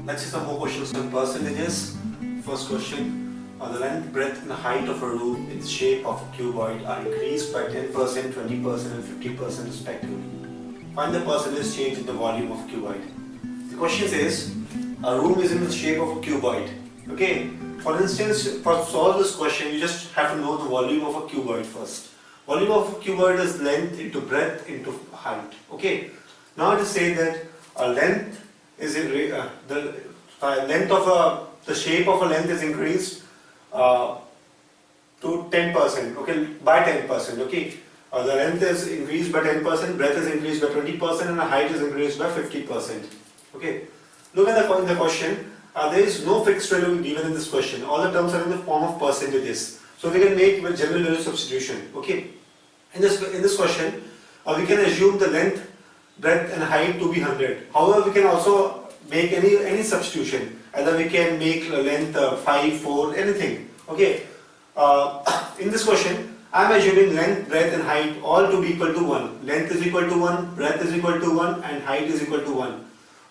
Let's see some more questions on percentages. First question, the length, breadth and height of a room in the shape of a cuboid are increased by 10%, 20% and 50% respectively. Find the percentage change in the volume of a cuboid. The question says, a room is in the shape of a cuboid. Okay, for instance, to solve this question, you just have to know the volume of a cuboid first. Volume of a cuboid is length into breadth into height. Okay, now it is saying that a length is the length of the shape of a length is increased to 10%. Okay, by 10%. Okay, the length is increased by 10%, breadth is increased by 20%, and the height is increased by 50%. Okay, look at the question. There is no fixed value given in this question. All the terms are in the form of percentages. So we can make with general value substitution. Okay, in this question, we can assume the length, breadth and height to be 100. However, we can also make any substitution. Either we can make length 5, 4, anything. Okay. In this question, I am assuming length, breadth and height all to be equal to 1. Length is equal to 1, breadth is equal to 1 and height is equal to 1.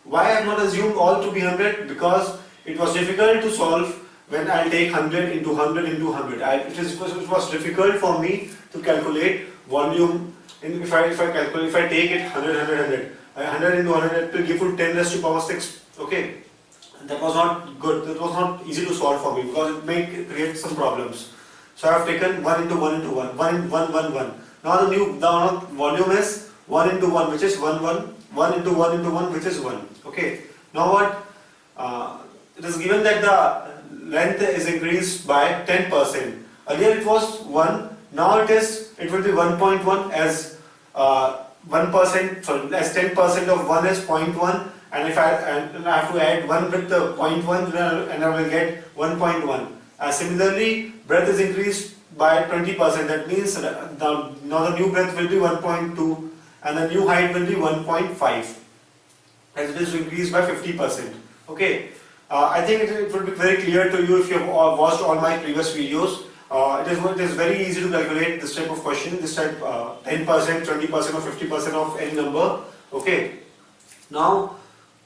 Why I have not assumed all to be 100? Because it was difficult to solve when I take 100 into 100 into 100. It was difficult for me to calculate volume. If I take it 100 into 100, it will give you 10 raised to power 6. Okay, that was not good. That was not easy to solve for me because it may create some problems. So I have taken 1 into 1 into 1, 1, 1, 1, 1. Now the volume is 1 into 1, which is 1, 1, 1 into 1 into 1, which is 1. Okay. Now what? It is given that the length is increased by 10%. Earlier it was 1. Now it will be 1.1 as 1%. Sorry, as 10% of 1 is 0.1, and if I have to add 1 with the 0.1, and I will get 1.1. Similarly, breadth is increased by 20%. That means now the new breadth will be 1.2, and the new height will be 1.5. As it is increased by 50%. Okay. I think it will be very clear to you if you have watched all my previous videos. It is very easy to calculate this type of question, this type 10%, 20% or 50% of any number. Okay. Now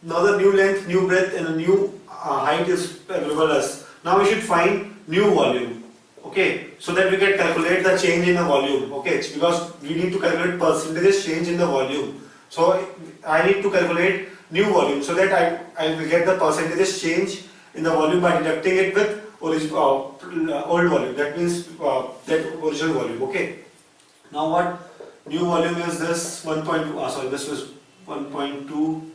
the new length, new breadth and a new height is available as. Now we should find new volume. Okay. So that we can calculate the change in the volume. Okay. It's because we need to calculate percentage change in the volume. So I need to calculate new volume so that I will get the percentage change in the volume by deducting it with old volume. That means that original volume. Okay. Now what new volume is this? 1.2. This was 1.2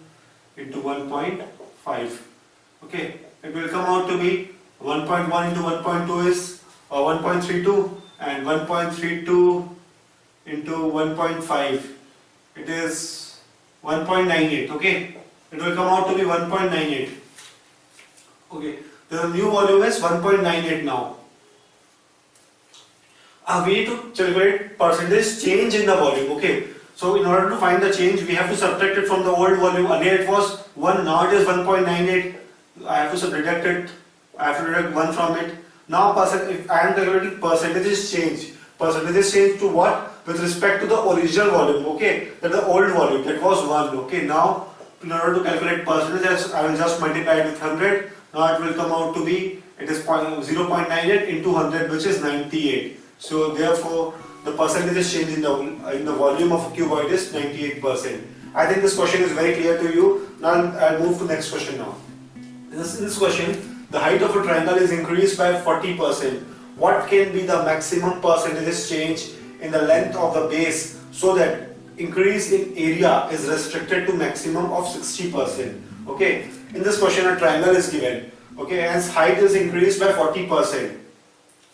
into 1.5. Okay. It will come out to be 1.1 into 1.2 is 1.32, and 1.32 into 1.5. It is 1.98. Okay. It will come out to be 1.98. Okay. The new volume is 1.98 now. We need to calculate percentage change in the volume. Okay. So in order to find the change, we have to subtract it from the old volume. Earlier it was 1, now it is 1.98. I have to subtract it. I have to deduct 1 from it. Now if I am calculating percentage change. Percentage change to what? With respect to the original volume. Okay. That the old volume. That was 1. Okay. Now in order to calculate percentage, I will just multiply it with 100. Now it will come out to be, it is 0.98 into 100, which is 98. So therefore, the percentage change in the volume of a cuboid is 98%. I think this question is very clear to you. Now I'll move to the next question now. In this question, the height of a triangle is increased by 40%. What can be the maximum percentage change in the length of the base so that increase in area is restricted to maximum of 60%? Okay. In this question, a triangle is given. Okay, hence height is increased by 40%.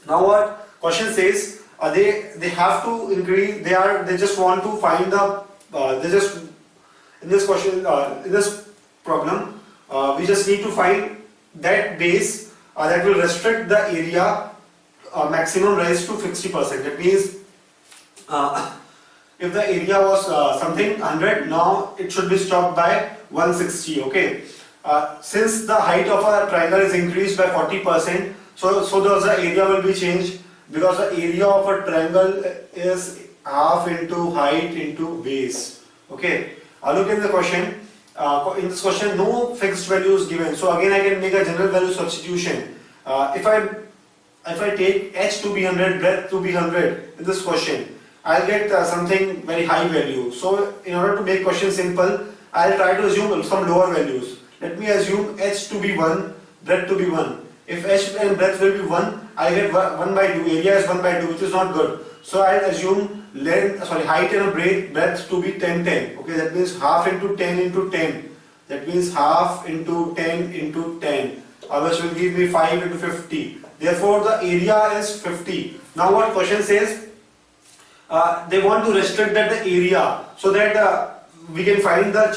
Now what question says? They have to increase. They just want to find the. In this question, in this problem, we just need to find that base that will restrict the area maximum raised to 60%. That means if the area was something 100, now it should be stopped by 160. Okay. Since the height of a triangle is increased by 40%, so the area will be changed, because the area of a triangle is half into height into base. Okay. Look in the question. in this question no fixed value is given, so again I can make a general value substitution. If I take h to be 100, breadth to be 100 in this question, I'll get something very high value. So in order to make question simple, I'll try to assume some lower values. Let me assume h to be 1, breadth to be 1. If h and breadth will be 1, I get 1 by 2, area is 1 by 2, which is not good. So I'll assume height and breadth to be 10, 10. Okay, that means half into 10 into 10. That means half into 10 into 10. Which will give me 5 into 50. Therefore, the area is 50. Now what question says? They want to restrict that the area so that we can find the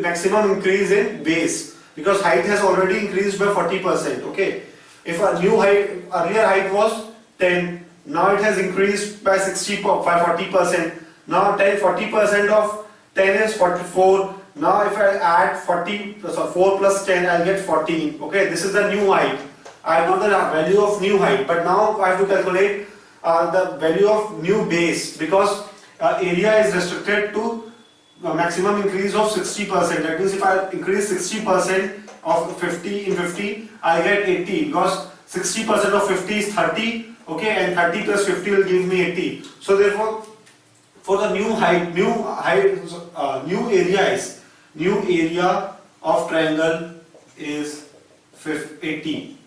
maximum increase in base, because height has already increased by 40%. Okay, if a new height, earlier height was 10, now it has increased by 40%. Now 40% of 10 is 44. Now if I add 4 plus 10, I'll get 14. Okay, this is the new height. I got the value of new height, but now I have to calculate the value of new base, because area is restricted to maximum increase of 60%. That means if I increase 60% of 50 in 50, I get 80, because 60% of 50 is 30. Okay, and 30 plus 50 will give me 80. So therefore, for the new area of triangle is 80.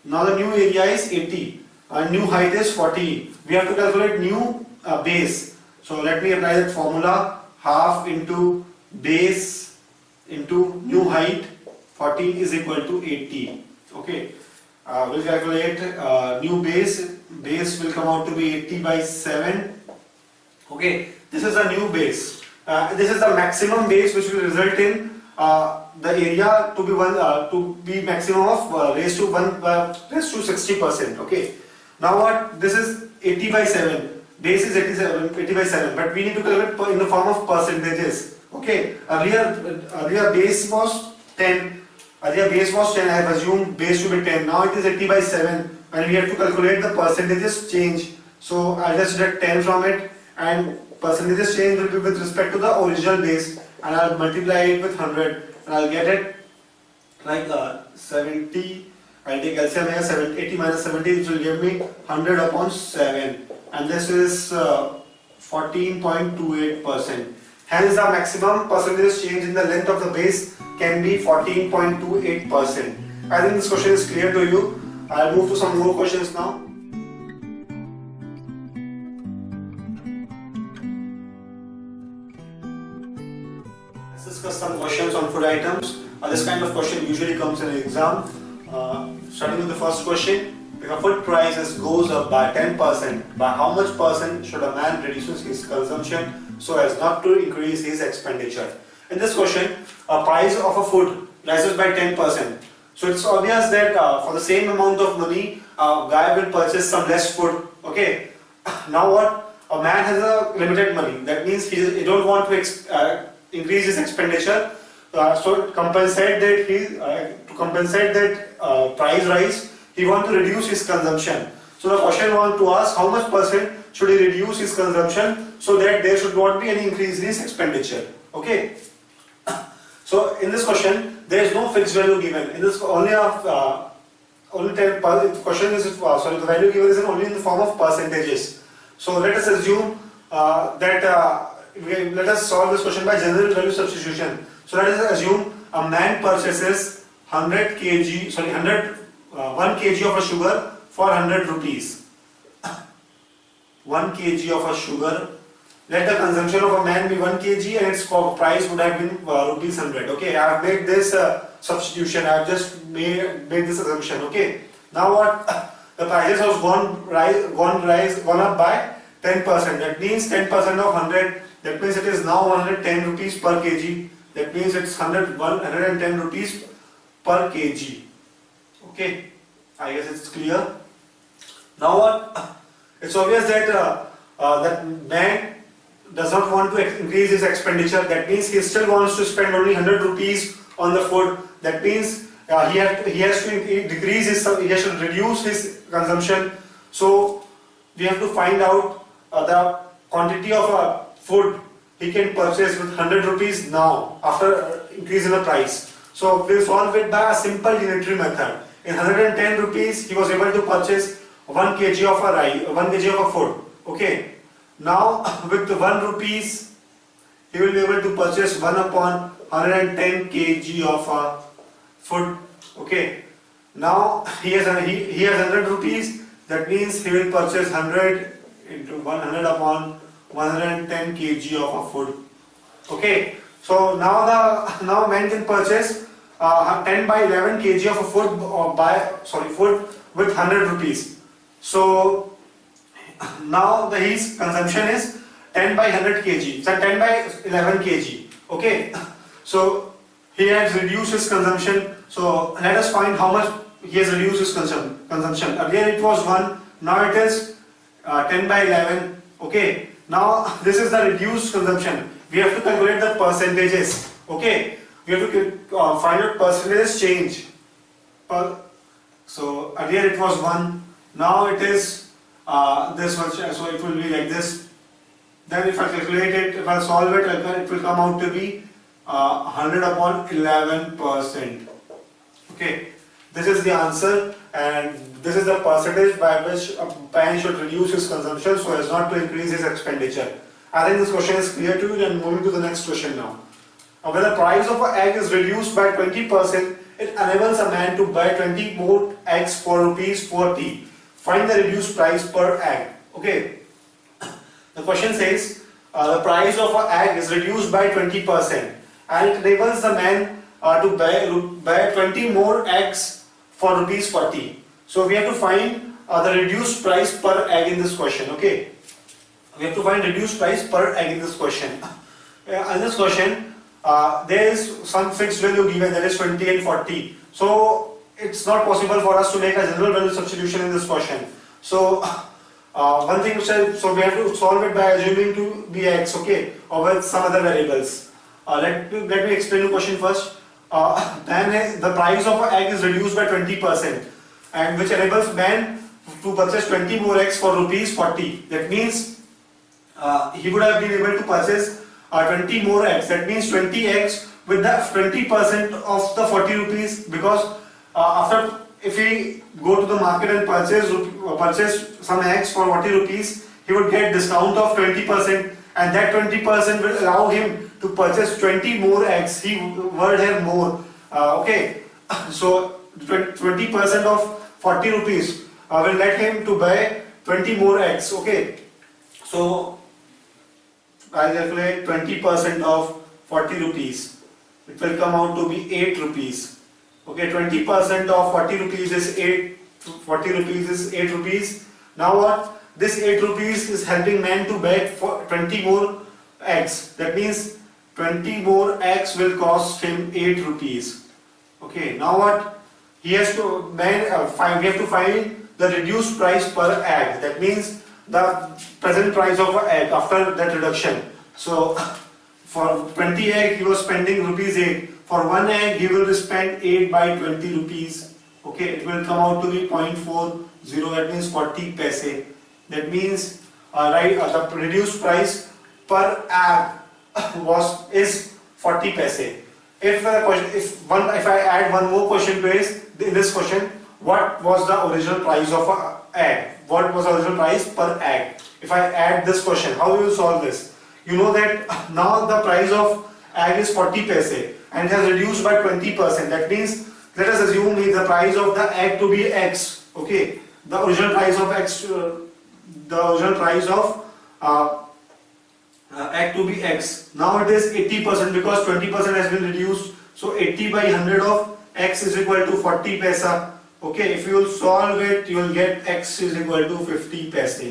Now the new area is 80 and new height is 40. We have to calculate new base. So let me apply that formula. Half into base into new height 40 is equal to 80. Okay, we'll calculate new base. Base will come out to be 80 by 7. Okay, this is a new base. This is the maximum base, which will result in the area to be maximum of raised to 60%. Okay. Now what? This is 80 by 7. Base is 80 by 7. But we need to calculate in the form of percentages. Okay. Earlier base was 10. Earlier base was 10. I have assumed base to be 10. Now it is 80 by 7. And we have to calculate the percentages change. So I'll just deduct 10 from it, and percentages change will be with respect to the original base, and I'll multiply it with 100, and I'll get it like 70. I'll take LCM here, 80 minus 70, which will give me 100 upon 7, and this is 14.28%. Hence the maximum percentage change in the length of the base can be 14.28%. I think this question is clear to you. I'll move to some more questions now. Let's discuss some questions on food items. This kind of question usually comes in an exam. Starting with the first question. If a food price goes up by 10%, by how much percent should a man reduce his consumption so as not to increase his expenditure? In this question, a price of a food rises by 10%. So it's obvious that for the same amount of money, a guy will purchase some less food. Okay. Now what? A man has a limited money. That means he don't want to increase his expenditure. So to compensate that price rise, he wants to reduce his consumption. So the question wants to ask how much percent should he reduce his consumption so that there should not be any increase in his expenditure. Okay. So in this question, there is no fixed value given. In this the value given is only in the form of percentages. So let us assume let us solve this question by general value substitution. So let us assume a man purchases 1 kg of a sugar for 100 rupees. 1 kg of a sugar. Let the consumption of a man be 1 kg and its price would have been rupees 100. Okay, I have made this substitution. I have just made this assumption. Okay. Now what? The prices have gone up by 10%. That means 10% of 100. That means it is now 110 rupees per kg. That means it's 110 rupees per kg. Okay. I guess it's clear. Now what? It's obvious that that man does not want to increase his expenditure. That means he still wants to spend only 100 rupees on the food. That means he has to reduce his consumption. So we have to find out the quantity of food he can purchase with 100 rupees now after increase in the price. So we'll solve it by a simple unitary method. In 110 rupees, he was able to purchase 1 kg of a 1 kg of a food. Okay. Now with 1 rupees, he will be able to purchase 1 upon 110 kg of a food. Okay. Now he has 100 rupees. That means he will purchase 100 into 100 upon 110 kg of a food. Okay. So now man can purchase 10 by 11 kg of a food with 100 rupees. So now his consumption is 10 by 100 kg. So 10 by 11 kg. Okay. So he has reduced his consumption. So let us find how much he has reduced his consumption. Earlier it was 1. Now it is 10 by 11. Okay. Now this is the reduced consumption. We have to calculate the percentages. Okay. We have to find out percentage change. So earlier it was 1. Now it is this much. So it will be like this. Then if I calculate it, if I solve it, it will come out to be 100 upon 11%. Okay. This is the answer, and this is the percentage by which a man should reduce his consumption so as not to increase his expenditure. I think this question is clear to you, and moving to the next question now. When the price of an egg is reduced by 20%, it enables a man to buy 20 more eggs for rupees 40. Find the reduced price per egg. Okay. The question says the price of an egg is reduced by 20%, and it enables the man to buy 20 more eggs for rupees 40. So we have to find the reduced price per egg in this question. Okay. We have to find reduced price per egg in this question. In this question, there is some fixed value given, that is 20 and 40. So it's not possible for us to make a general value substitution in this question. So one thing which so we have to solve it by assuming to be x, okay, or with some other variables. Let me explain the question first. Then the price of an egg is reduced by 20%, and which enables man to purchase 20 more eggs for rupees 40. That means he would have been able to purchase 20 more eggs. That means 20 eggs with the 20% of the 40 rupees, because if he go to the market and purchase some eggs for 40 rupees, he would get discount of 20%, and that 20% will allow him to purchase 20 more eggs. He word here more. Okay. So 20% of 40 rupees will let him to buy 20 more eggs. Okay. So I calculate 20% of 40 rupees. It will come out to be 8 rupees. Okay, 20% of 40 rupees is 8. 40 rupees is 8 rupees. Now what? This 8 rupees is helping man to buy 20 more eggs. That means 20 more eggs will cost him 8 rupees. Okay, now what? He has to we have to find the reduced price per egg. That means the present price of an egg after that reduction. So for 20 egg he was spending rupees 8. For 1 egg he will spend 8 by 20 rupees. Okay, it will come out to be 0.40. That means 40 paise. That means the reduced price per egg is 40 paise. If I add one more question to in this question, what was the original price of an egg? What was the original price per egg? If I add this question, how will you solve this? You know that now the price of egg is 40 paise and it has reduced by 20%. That means, let us assume the price of the egg to be x. Okay, the original price of x, egg to be x. Now it is 80% because 20% has been reduced. So 80 by 100 of x is equal to 40 paisa. Okay, if you will solve it, you will get x is equal to 50 paise.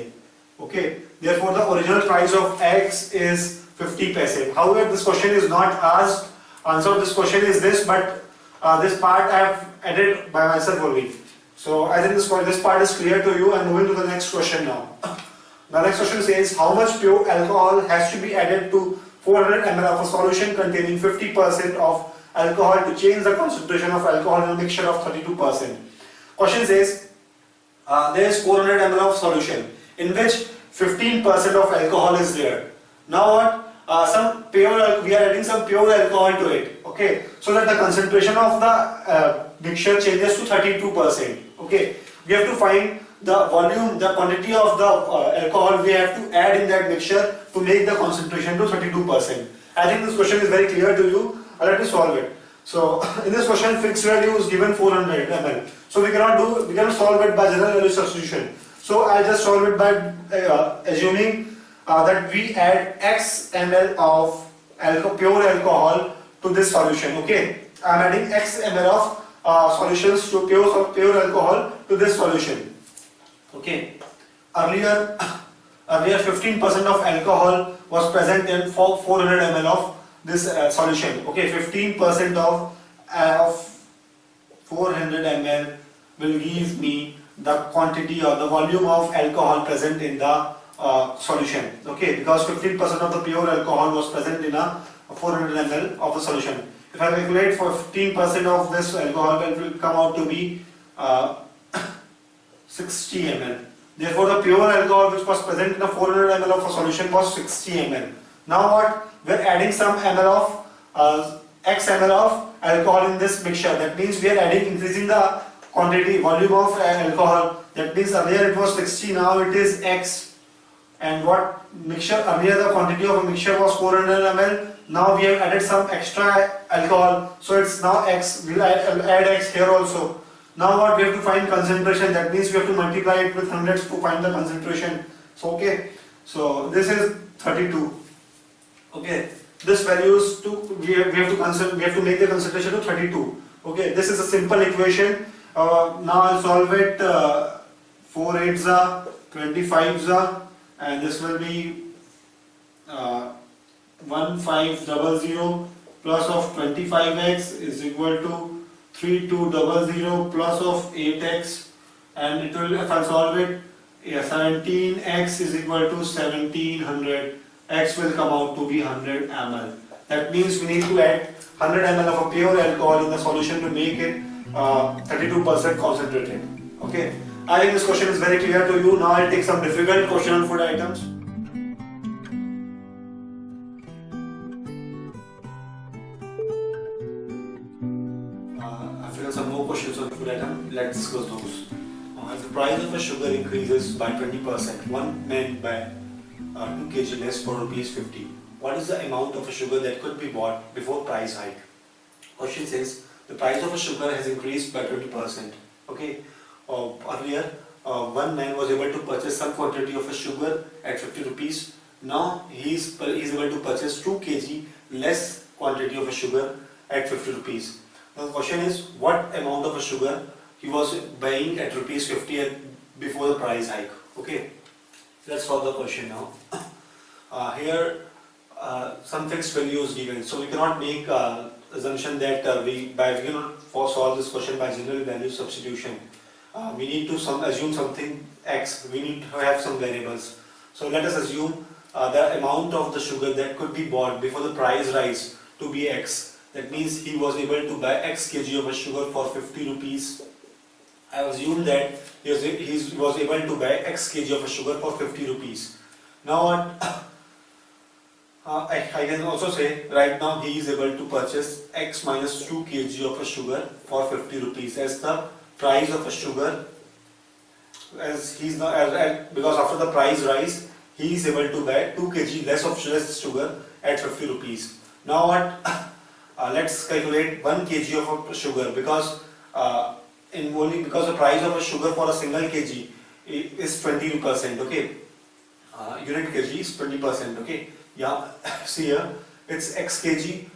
Okay, therefore the original price of x is 50 paise. However, this question is not asked. Answer of this question is this, but this part I have added by myself only. So I think this part is clear to you. And moving to the next question now. The next question says, how much pure alcohol has to be added to 400 ml of a solution containing 50% of alcohol to change the concentration of alcohol in a mixture of 32%. Question says, there is 400 ml of solution in which 15% of alcohol is there. Now what? We are adding some pure alcohol to it. Okay, so that the concentration of the mixture changes to 32%. Okay, we have to find the volume, the quantity of the alcohol we have to add in that mixture to make the concentration to 32%. I think this question is very clear to you. Let me solve it. So in this question, fixed value is given 400 ml. So we cannot solve it by general value substitution. So I just solve it by assuming that we add X ml of pure alcohol to this solution. Okay, I am adding X ml of solutions to pure alcohol to this solution. Okay, earlier 15% of alcohol was present in 400 ml of this solution. Okay, 15% of 400 ml will give me the quantity or the volume of alcohol present in the solution. Okay, because 15% of the pure alcohol was present in a 400 ml of a solution. If I calculate for 15% of this alcohol, it will come out to be 60 ml. Therefore, the pure alcohol which was present in a 400 ml of a solution was 60 ml. Now what? We are adding some ml of X ml of alcohol in this mixture. That means we are increasing the quantity, volume of alcohol. That means earlier it was 60, now it is X. And what mixture? Earlier the quantity of a mixture was 400 ml. Now we have added some extra alcohol, so it's now X. We'll add X here also. Now what? We have to find concentration. That means we have to multiply it with hundreds to find the concentration. So okay, so this is 32. Okay, this value is we have to make the concentration to 32. Okay, this is a simple equation. Now I'll solve it. 4 8s are 25s, and this will be 1500 plus of 25x is equal to 3200 plus of 8x, and it will, if I solve it, 17x is equal to 1700. X will come out to be 100 ml. That means we need to add 100 ml of a pure alcohol in the solution to make it 32% concentrated. Okay, I think this question is very clear to you. Now I'll take some difficult question on food items. I've filled some more questions on food item. Let's discuss those. If the price of a sugar increases by 20%, one meant by 2 kg less for ₹50. What is the amount of a sugar that could be bought before price hike? Question says the price of a sugar has increased by 20%. Okay, earlier one man was able to purchase some quantity of a sugar at ₹50. Now he is able to purchase 2 kg less quantity of a sugar at ₹50. Now the question is what amount of a sugar he was buying at ₹50 before the price hike. Okay, let's solve the question now. Here some fixed value is given, so we cannot make assumption that we cannot solve this question by general value substitution. We need to assume something X. We need to have some variables. So let us assume the amount of the sugar that could be bought before the price rise to be X. That means he was able to buy X kg of a sugar for ₹50. I assume that he was able to buy X kg of a sugar for ₹50. Now what? I can also say right now he is able to purchase X minus 2 kg of a sugar for ₹50 as the price of a sugar, as he's not, because after the price rise he is able to buy 2 kg less sugar at ₹50. Now what? Let's calculate 1 kg of a sugar, because because the price of a sugar for a single kg is 20%. Okay, unit kg is 20%. Okay, yeah, see here it's X kg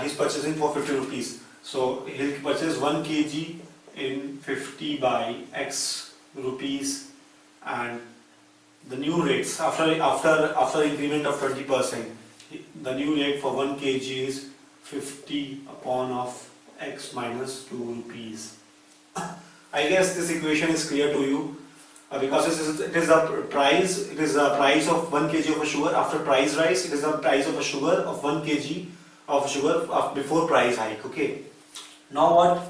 he's purchasing for ₹50. So he'll purchase 1 kg in 50 by X rupees, and the new rates after increment of 20%, the new rate for 1 kg is 50 upon of X minus 2 rupees. I guess this equation is clear to you, because it is the price of 1 kg of a sugar after price rise. It is the price of a sugar of 1 kg of sugar before price hike. Okay. Now what?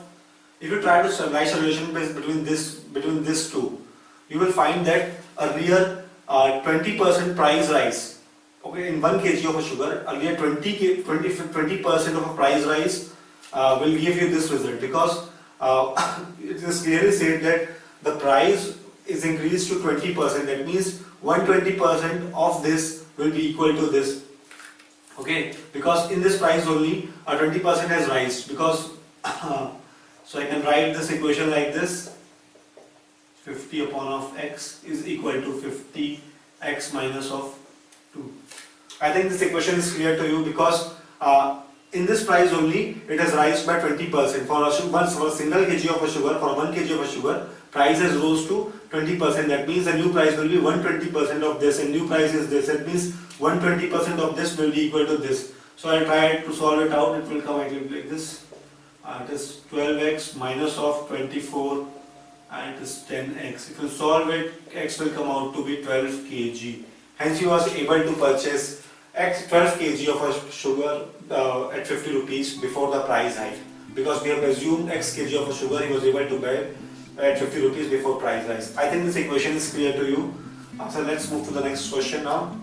If you try to write solution between these two, you will find that earlier 20% price rise. okay, in 1 kg of a sugar, earlier 20% of a price rise will give you this result, because it is clearly said that the price is increased to 20%. That means 120% of this will be equal to this. Okay, because in this price only 20% has rise, because so I can write this equation like this: 50 upon of x is equal to 50x minus of 2. I think this equation is clear to you, because in this price only it has rise by 20%. For a single kg of a sugar, for 1 kg of a sugar, price has rose to 20%. That means the new price will be 120% of this, and new price is this. That means 120% of this will be equal to this. So I try to solve it out. It will come like this. It is 12x minus of 24, and it is 10x. If you solve it, x will come out to be 12 kg. Hence he was able to purchase 12 kg of a sugar at 50 rupees before the price hike. Because we have assumed x kg of a sugar he was able to buy at 50 rupees before price rise. I think this equation is clear to you. So let's move to the next question now.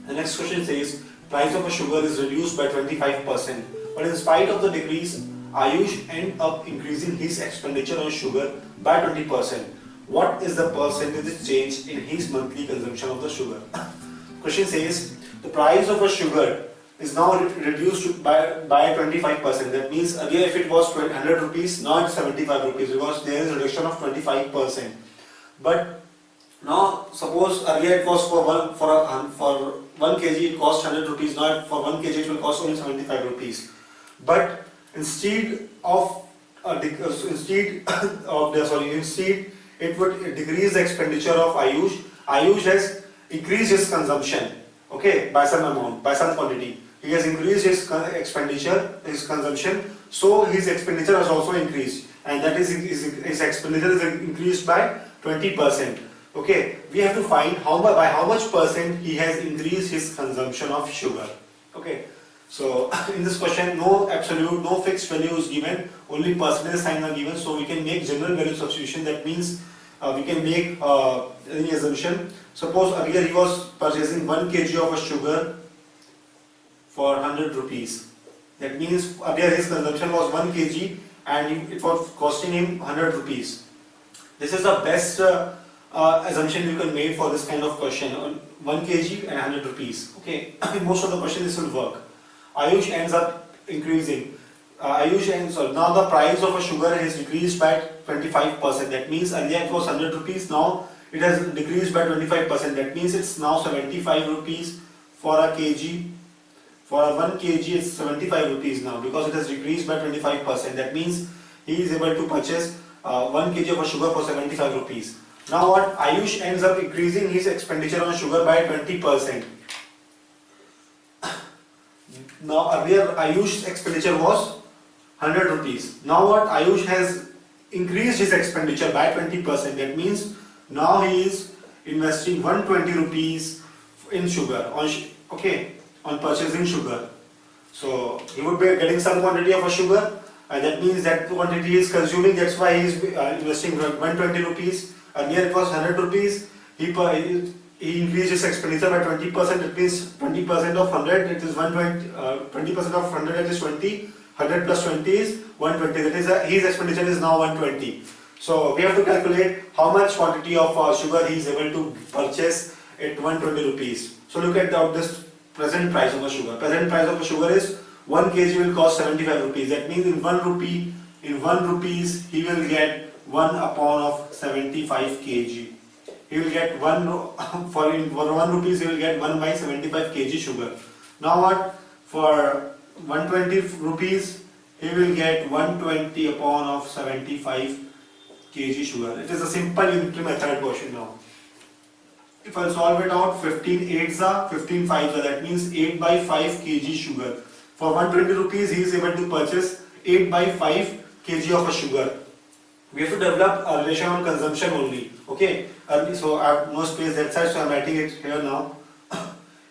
The next question says, price of a sugar is reduced by 25%, but in spite of the decrease, Ayush end up increasing his expenditure on sugar by 20%. What is the percentage change in his monthly consumption of the sugar? Question says, the price of a sugar is now reduced by 25%. That means earlier if it was 100 rupees, now it's 75 rupees, because there is a reduction of 25%. But now suppose earlier it was for 1 kg it cost 100 rupees, now for 1 kg it will cost only 75 rupees. But instead it would decrease the expenditure of Ayush. Ayush has increased his consumption, okay, by some amount, by some quantity. He has increased his expenditure, his consumption, so his expenditure has also increased, and that is his expenditure is increased by 20%. Okay, we have to find by how much percent he has increased his consumption of sugar. Okay, so in this question, no absolute, no fixed value is given, only percentage signs are given, so we can make general value substitution. That means we can make any assumption. Suppose earlier he was purchasing 1 kg of a sugar for 100 rupees. That means earlier his consumption was 1 kg and it was costing him 100 rupees. This is the best assumption you can make for this kind of question, on 1 kg and 100 rupees. Okay, most of the question this will work. Ayush ends up increasing. Now the price of a sugar has decreased by 25%. That means earlier it was 100 rupees, now it has decreased by 25%. That means it's now 75 rupees for a kg. For a 1 kg it's 75 rupees now, because it has decreased by 25%. That means he is able to purchase 1 kg of a sugar for 75 rupees. Now what? Ayush ends up increasing his expenditure on sugar by 20%. Now earlier Ayush's expenditure was 100 rupees. Now what? Ayush has increased his expenditure by 20%. That means now he is investing 120 rupees in sugar, on purchasing sugar. So he would be getting some quantity of a sugar, and that means that quantity he is consuming, that's why he is investing 120 rupees. Earlier it was 100 rupees, he increased his expenditure by 20%, it means 20% of 100, it is 120, 20% of 100, that is 20, 100 plus 20 is 120, that is his expenditure is now 120. So we have to calculate how much quantity of sugar he is able to purchase at 120 rupees. So look at this present price of a sugar. Present price of a sugar is 1 kg will cost 75 rupees. That means in 1 rupees he will get 1 upon of 75 kg. He will get 1 rupees he will get 1 by 75 kg sugar. Now what? For 120 rupees he will get 120 upon of 75 kg sugar. It is a simple unitary method question now. If I solve it out, 15 8s are 15 5s are, that means 8 by 5 kg sugar. For 120 rupees he is able to purchase 8 by 5 kg of a sugar. We have to develop a relation on consumption only. Okay, so I have no space that side, so I am writing it here now.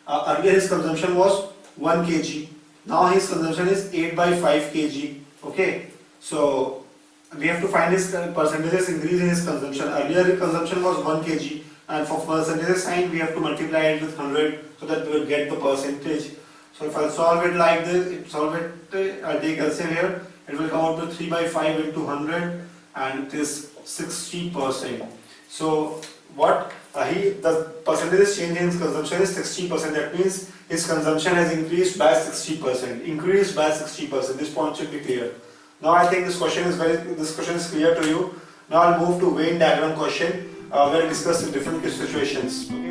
Earlier his consumption was 1 kg. Now his consumption is 8 by 5 kg. Okay, so we have to find his percentages increase in his consumption. Earlier his consumption was 1 kg. and for percentage sign we have to multiply it with 100 so that we will get the percentage. So if I solve it like this, I'll take LCM here, it will come out to 3 by 5 into 100 and it is 60%. So what the percentage change in his consumption is 60%. That means his consumption has increased by 60%. Increased by 60%. This point should be clear. Now I think this question is clear to you. Now I'll move to Venn diagram question where we discuss different situations. Okay.